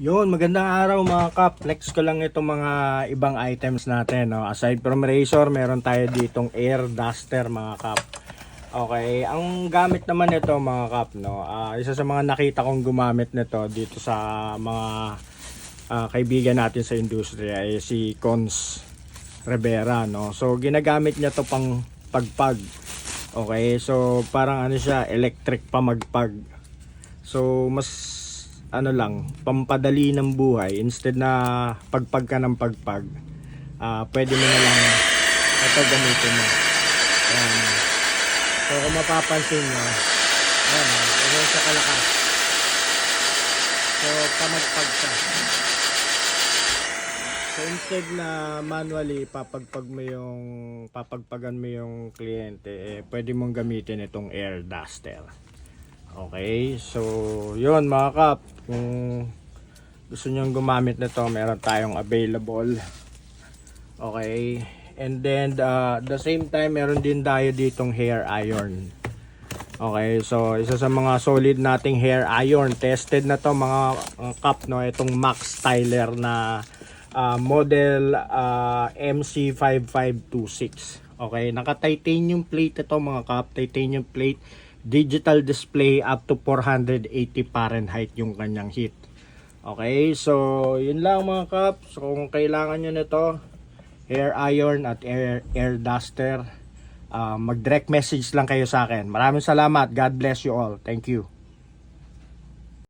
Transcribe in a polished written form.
Yun, magandang araw mga kap. Next ko lang itong mga ibang items natin. No? Aside from razor, meron tayo ditong air duster mga kap. Okay, ang gamit naman nito mga kap, no? Isa sa mga nakita kong gumamit nito dito sa mga kaibigan natin sa industriya ay si Cons Rivera, no? So ginagamit niya to pang pagpag. Okay, so parang ano siya, electric pa magpag. So mas ano lang, pampadali ng buhay, instead na pagpag ka ng pagpag, pwede mo na lang ito gamitin mo. Ayan. So kung mapapansin nyo, ayan, ayan sa kalakas. So pamagpag siya. So instead na manually papagpagan mo yung kliyente, pwede mong gamitin itong air duster. Okay, so yun mga kap, kung gusto nyong gumamit nito, meron tayong available. Okay, and then the same time meron din tayo ditong hair iron. Okay, so isa sa mga solid nating hair iron, tested na to mga kap, no, itong Max Styler na model MC5526. Okay, naka titanium plate ito mga kap, titanium plate, digital display up to 480 Fahrenheit yung kanyang heat. Okay, so yun lang mga kap. So kung kailangan nyo nito, hair iron at air duster, mag direct message lang kayo sa akin. Maraming salamat. God bless you all. Thank you.